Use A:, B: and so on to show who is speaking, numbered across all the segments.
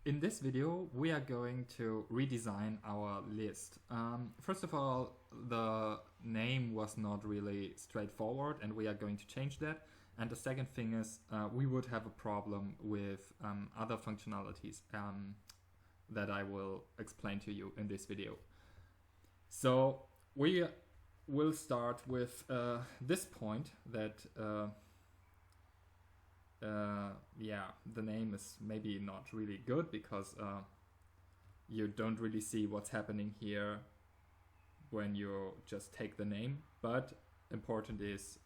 A: In this video, we are going to redesign our list. First of all, the name was not really straightforward, and we are going to change that. And the second thing is, we would have a problem with other functionalities that I will explain to you in this video. So we will start with this point that yeah, the name is maybe not really good because you don't really see what's happening here when you just take the name. But important is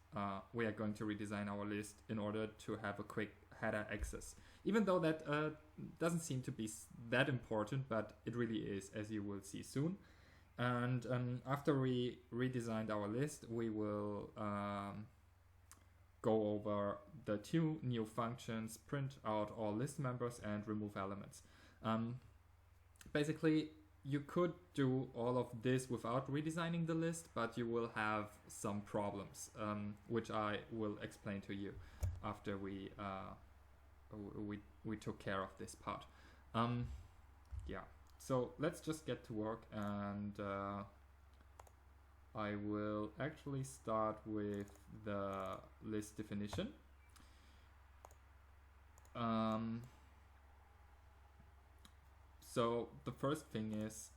A: we are going to redesign our list in order to have a quick header access. Even though that doesn't seem to be that important, but it really is, as you will see soon. And after we redesigned our list, we will go over the two new functions: print out all list members and remove elements. Basically, you could do all of this without redesigning the list, but you will have some problems, which I will explain to you after we took care of this part. Yeah, so let's just get to work, and I will actually start with the list definition. So the first thing is,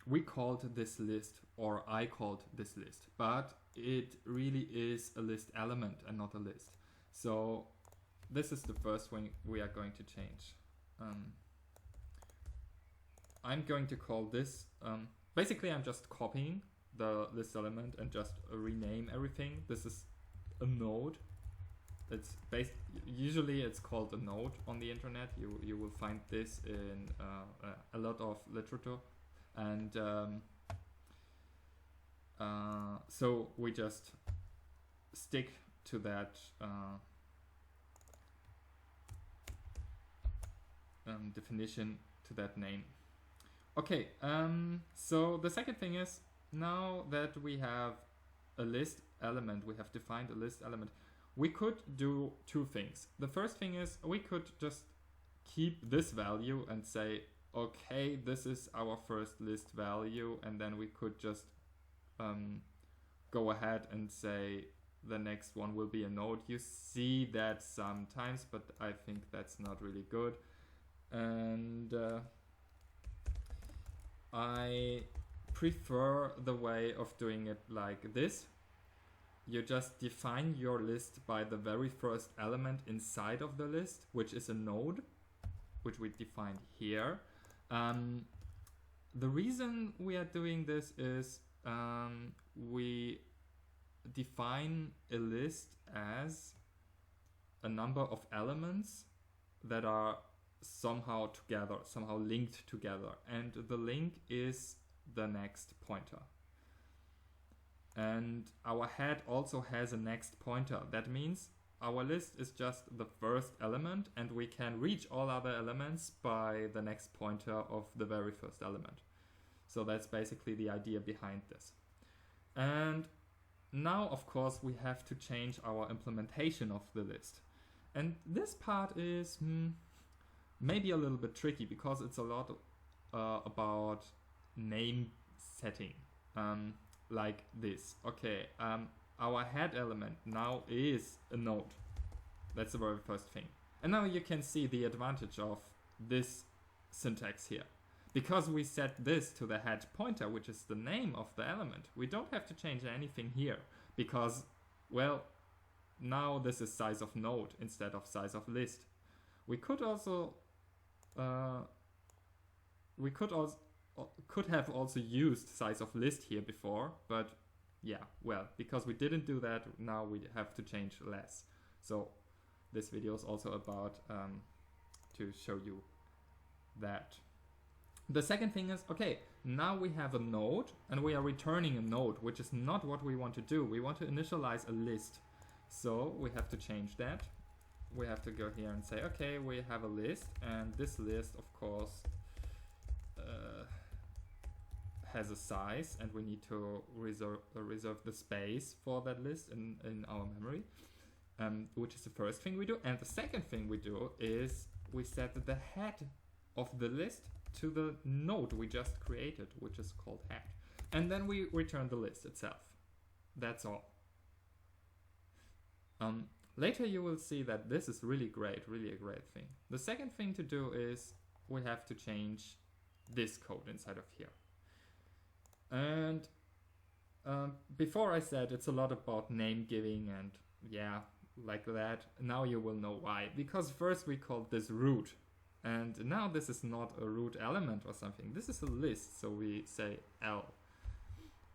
A: we called this list, or I called this list, but it really is a list element and not a list. So this is the first thing we are going to change. I'm going to call this, basically I'm just copying the list element and just rename everything. This is a node. It's usually it's called a node on the internet. You will find this in a lot of literature, and so we just stick to that definition, to that name. Okay, so the second thing is, now that we have a list element, we have defined a list element, we could do two things. The first thing is, we could just keep this value and say, okay, this is our first list value, and then we could just go ahead and say the next one will be a node. You see that sometimes, but I think that's not really good. And I prefer the way of doing it like this. You just define your list by the very first element inside of the list, which is a node, which we defined here. The reason we are doing this is we define a list as a number of elements that are somehow together, somehow linked together, and the link is the next pointer. And our head also has a next pointer. That means our list is just the first element, and we can reach all other elements by the next pointer of the very first element. So that's basically the idea behind this. And now, of course, we have to change our implementation of the list. And this part is maybe a little bit tricky, because it's a lot about name setting. Like this. Okay, our head element now is a node. That's the very first thing. And now you can see the advantage of this syntax here. Because we set this to the head pointer, which is the name of the element, we don't have to change anything here, because, well, now this is size of node instead of size of list. We could also could have also used size of list here before, but yeah, well, because we didn't do that, now we have to change less. So this video is also about to show you that. The second thing is, okay, now we have a node and we are returning a node, which is not what we want to do. We want to initialize a list. So we have to change that. We have to go here and say, okay, we have a list, and this list, of course, has a size, and we need to reserve the space for that list in our memory, which is the first thing we do. And the second thing we do is we set the head of the list to the node we just created, which is called head. And then we return the list itself. That's all. Later you will see that this is really great, really a great thing. The second thing to do is we have to change this code inside of here. And before I said it's a lot about name giving and yeah, like that. Now you will know why. Because first we called this root. And now this is not a root element or something. This is a list, so we say L.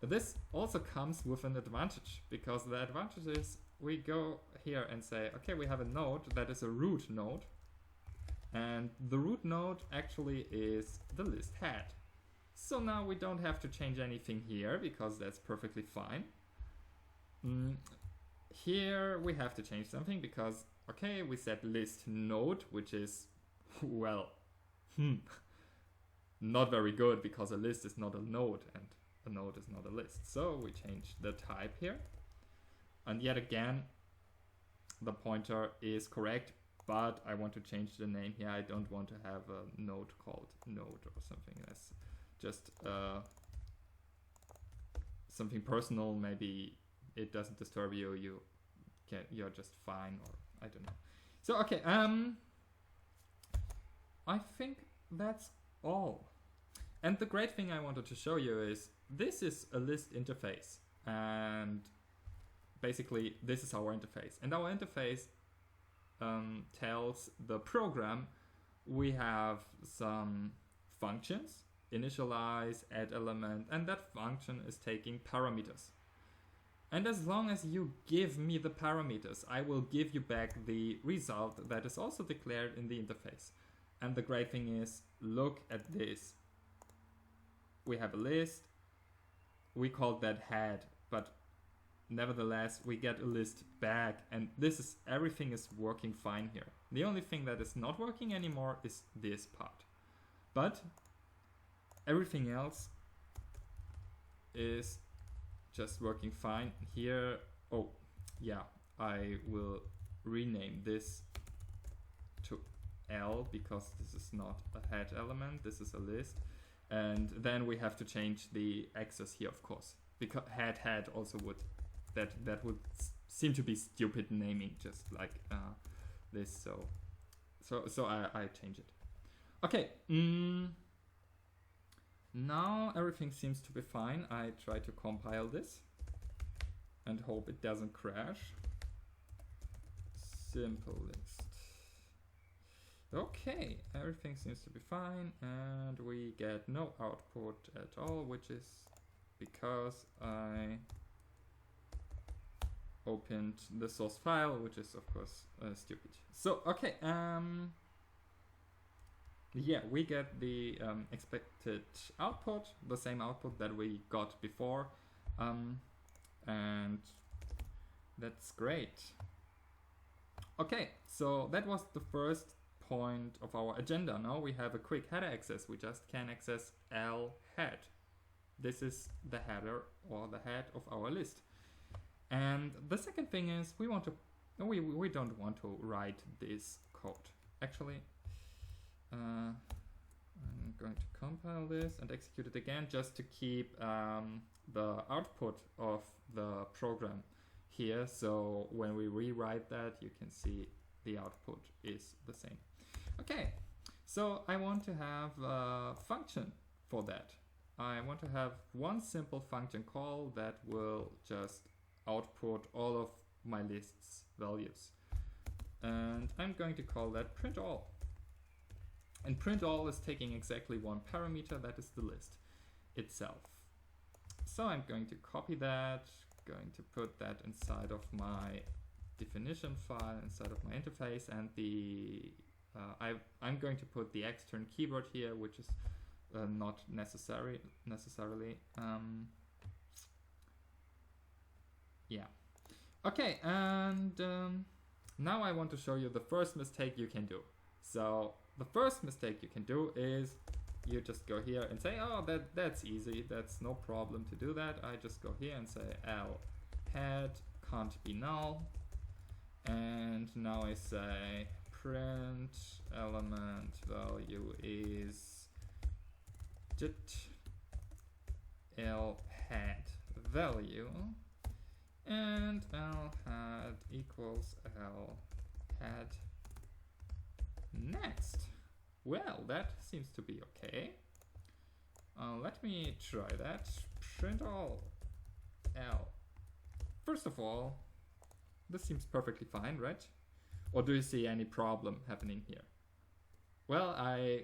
A: This also comes with an advantage, because the advantage is we go here and say, okay, we have a node that is a root node. And the root node actually is the list head. So now we don't have to change anything here, because that's perfectly fine. Here we have to change something, because, okay, we set list node, which is, well, not very good, because a list is not a node, and a node is not a list. So we change the type here. And yet again, the pointer is correct, but I want to change the name here. I don't want to have a node called node or something. That's just something personal. Maybe it doesn't disturb you. You're just fine, or I don't know. So okay, I think that's all. And the great thing I wanted to show you is this is a list interface, and basically this is our interface. And our interface tells the program we have some functions, initialize, add element, and that function is taking parameters. And as long as you give me the parameters, I will give you back the result that is also declared in the interface. And the great thing is, look at this. We have a list. We called that head, but nevertheless, we get a list back. And this is, everything is working fine here. The only thing that is not working anymore is this part. But everything else is just working fine here. Oh, yeah, I will rename this to L, because this is not a head element, this is a list. And then we have to change the access here, of course, because head also would, that would seem to be stupid naming, just like this. So I change it. Okay. Now everything seems to be fine. I try to compile this and hope it doesn't crash. Simple list. Okay, everything seems to be fine, and we get no output at all, which is because I opened the source file, which is of course stupid. So okay, yeah, we get the expected output, the same output that we got before, and that's great. Okay, so that was the first point of our agenda. Now we have a quick header access. We just can access L head. This is the header or the head of our list. And the second thing is we don't want to write this code. Actually, I'm going to compile this and execute it again, just to keep the output of the program here. So when we rewrite that, you can see the output is the same. Okay, so I want to have a function for that. I want to have one simple function call that will just output all of my list's values. And I'm going to call that print all. And print all is taking exactly one parameter, that is the list itself. So I'm going to copy that, going to put that inside of my definition file, inside of my interface, and the I'm going to put the extern keyword here, which is not necessarily. Yeah. Okay, and now I want to show you the first mistake you can do. So the first mistake you can do is you just go here and say, oh, that's easy, that's no problem to do that. I just go here and say L head can't be null, and now I say print element value is dit l head value, and l head equals l head next. Well, that seems to be okay. Let me try that. Print all l. First of all, this seems perfectly fine, right? Or do you see any problem happening here? Well, I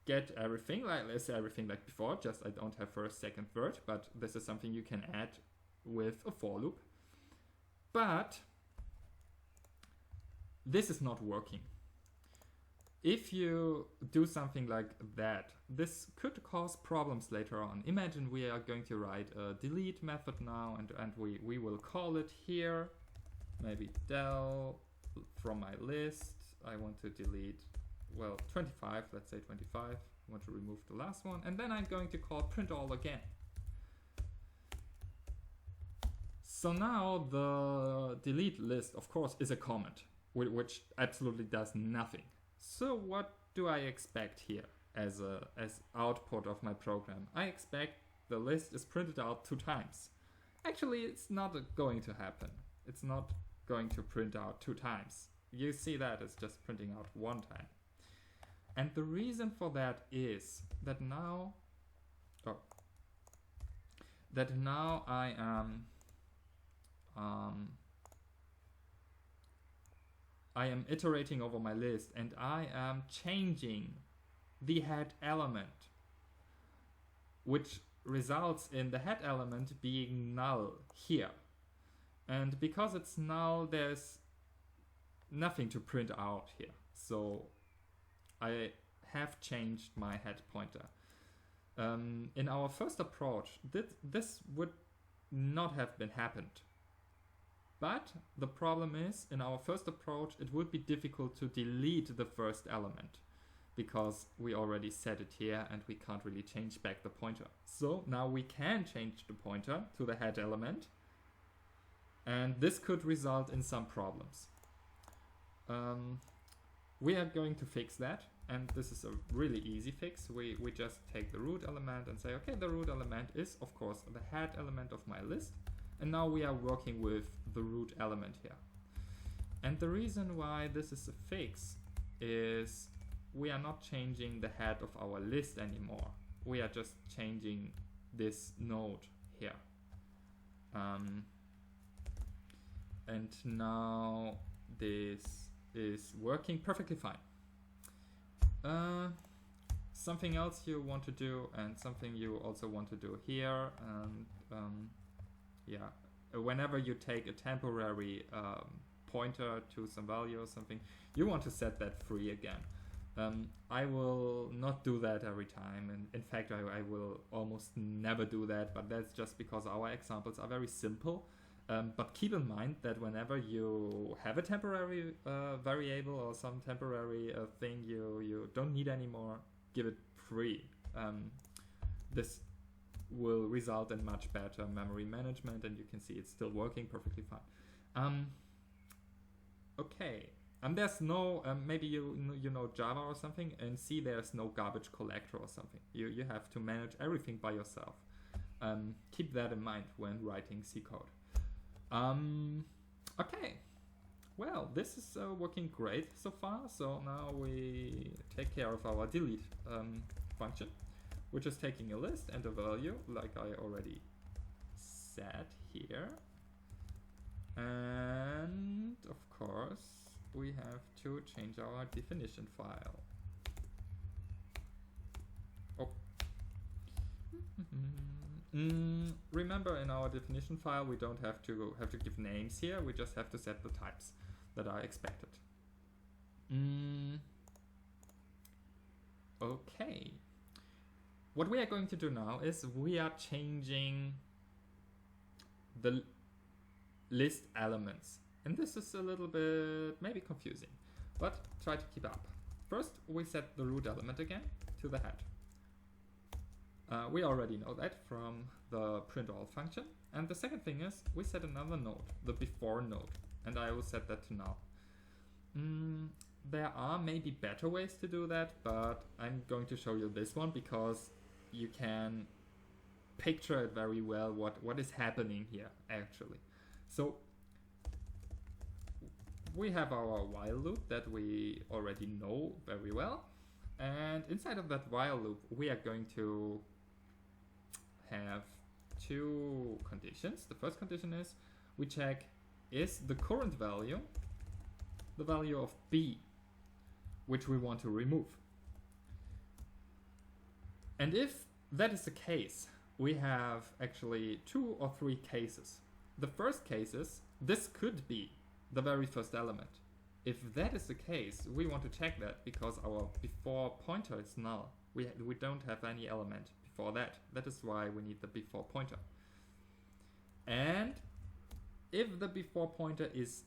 A: get everything, like let's say everything like before, just I don't have first, second, third, but this is something you can add with a for loop. But this is not working. If you do something like that, this could cause problems later on. Imagine we are going to write a delete method now, and we will call it here, maybe del from my list. I want to delete, well, 25, let's say 25. I want to remove the last one, and then I'm going to call print all again. So now the delete list, of course, is a comment, which absolutely does nothing. So what do I expect here as output of my program? I expect the list is printed out 2 times. Actually, it's not going to happen. It's not going to print out 2 times. You see that it's just printing out 1 time. And the reason for that is that now, I am iterating over my list, and I am changing the head element, which results in the head element being null here. And because it's null, there's nothing to print out here. So I have changed my head pointer. In our first approach, this would not have been happened. But the problem is, in our first approach, it would be difficult to delete the first element because we already set it here and we can't really change back the pointer. So now we can change the pointer to the head element, and this could result in some problems. We are going to fix that, and this is a really easy fix. We just take the root element and say, okay, the root element is, of course, the head element of my list. And now we are working with the root element here. And the reason why this is a fix is we are not changing the head of our list anymore. We are just changing this node here. And now this is working perfectly fine. Something else you want to do, and something you also want to do here, and yeah, whenever you take a temporary pointer to some value or something, you want to set that free again. I will not do that every time, and in fact I will almost never do that, but that's just because our examples are very simple. But keep in mind that whenever you have a temporary variable or some temporary thing you don't need anymore, give it free. This will result in much better memory management, and you can see it's still working perfectly fine. Okay, and there's no, maybe you know Java or something, and C, there's no garbage collector or something. You have to manage everything by yourself. Keep that in mind when writing C code. Okay, well, this is working great so far. So now we take care of our delete function, which is taking a list and a value, like I already said here. And of course, we have to change our definition file. Oh. Remember, in our definition file, we don't have to give names here. We just have to set the types that are expected. Okay. What we are going to do now is we are changing the list elements. And this is a little bit maybe confusing, but try to keep up. First, we set the root element again to the head. We already know that from the print all function. And the second thing is we set another node, the before node, and I will set that to null. There are maybe better ways to do that, but I'm going to show you this one because you can picture it very well what is happening here actually. So we have our while loop that we already know very well, and inside of that while loop we are going to have two conditions. The first condition is we check, is the current value the value of b, which we want to remove? And if that is the case, we have actually 2 or 3 cases. The first case is this could be the very first element. If that is the case, we want to check that because our before pointer is null. We don't have any element before that. That is why we need the before pointer. And if the before pointer is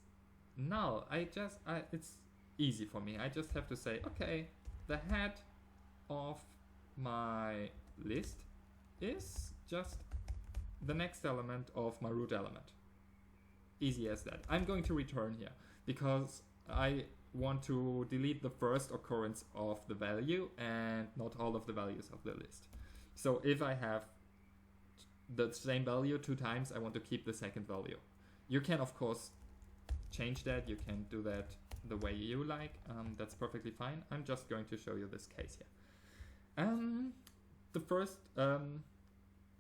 A: null, it's easy for me. I just have to say, okay, the head of my list is just the next element of my root element. Easy as that. I'm going to return here because I want to delete the first occurrence of the value and not all of the values of the list. So if I have the same value 2 times, I want to keep the second value. You can of course change that, you can do that the way you like, that's perfectly fine. I'm just going to show you this case here. The first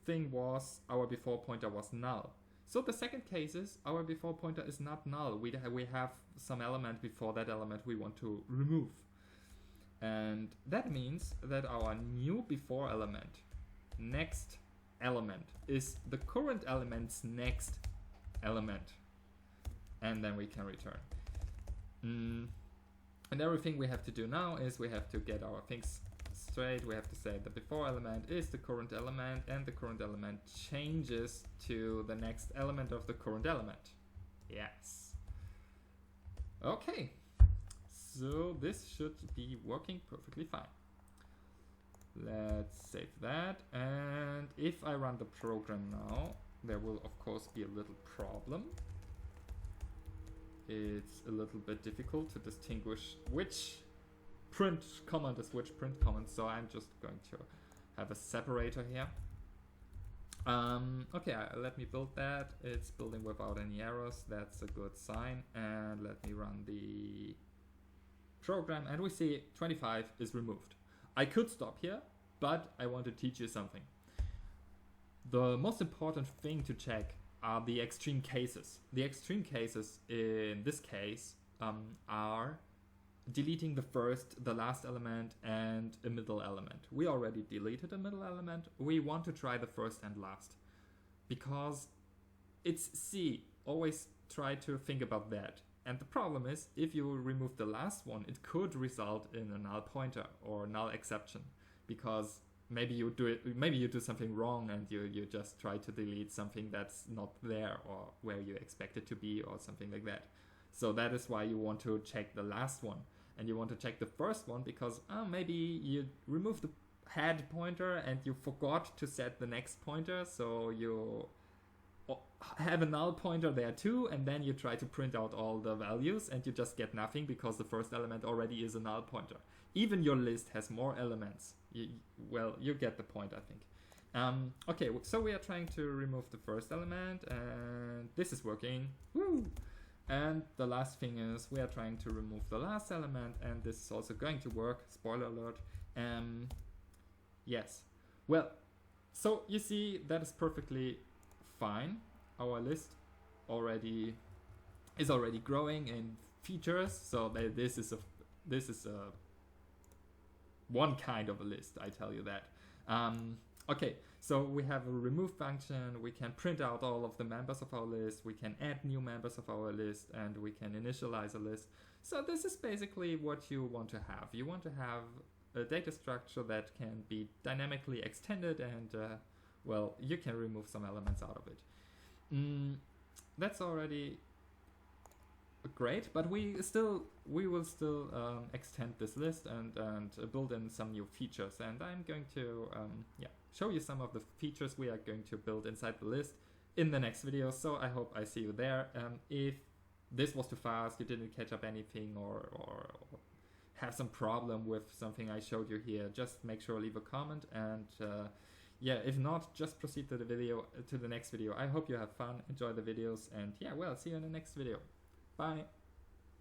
A: thing was our before pointer was null. So the second case is our before pointer is not null. We have some element before that element we want to remove. And that means that our new before element, next element, is the current element's next element. And then we can return. And everything we have to do now is we have to get our things straight. We have to say the before element is the current element and the current element changes to the next element of the current element. Yes. Okay. So this should be working perfectly fine. Let's save that. And if I run the program now, there will of course be a little problem. It's a little bit difficult to distinguish which print command is which print command, so I'm just going to have a separator here. Okay, let me build that. It's building without any errors, that's a good sign. And let me run the program and we see 25 is removed. I could stop here, but I want to teach you something. The most important thing to check are the extreme cases. The extreme cases in this case are deleting the first, the last element and a middle element. We already deleted a middle element. We want to try the first and last because it's C. Always try to think about that. And the problem is if you remove the last one, it could result in a null pointer or null exception because maybe you do something wrong and you just try to delete something that's not there or where you expect it to be or something like that. So that is why you want to check the last one and you want to check the first one because maybe you remove the head pointer and you forgot to set the next pointer, so you have a null pointer there too, and then you try to print out all the values and you just get nothing because the first element already is a null pointer. Even your list has more elements. You get the point, I think. Okay, so we are trying to remove the first element and this is working. Woo! And the last thing is we are trying to remove the last element and this is also going to work. Spoiler alert. Yes. Well, so you see that is perfectly fine. Our list is already growing in features, so this is one kind of a list, I tell you that. Okay, so we have a remove function, we can print out all of the members of our list, we can add new members of our list, and we can initialize a list. So this is basically what you want to have. You want to have a data structure that can be dynamically extended and, well, you can remove some elements out of it. That's already great, but we will still extend this list and build in some new features, and I'm going to show you some of the features we are going to build inside the list in the next video. So I hope I see you there. If this was too fast, you didn't catch up anything, or have some problem with something I showed you here, just make sure leave a comment, and yeah, if not, just proceed to the next video. I hope you have fun, enjoy the videos, and yeah, well, see you in the next video. Bye.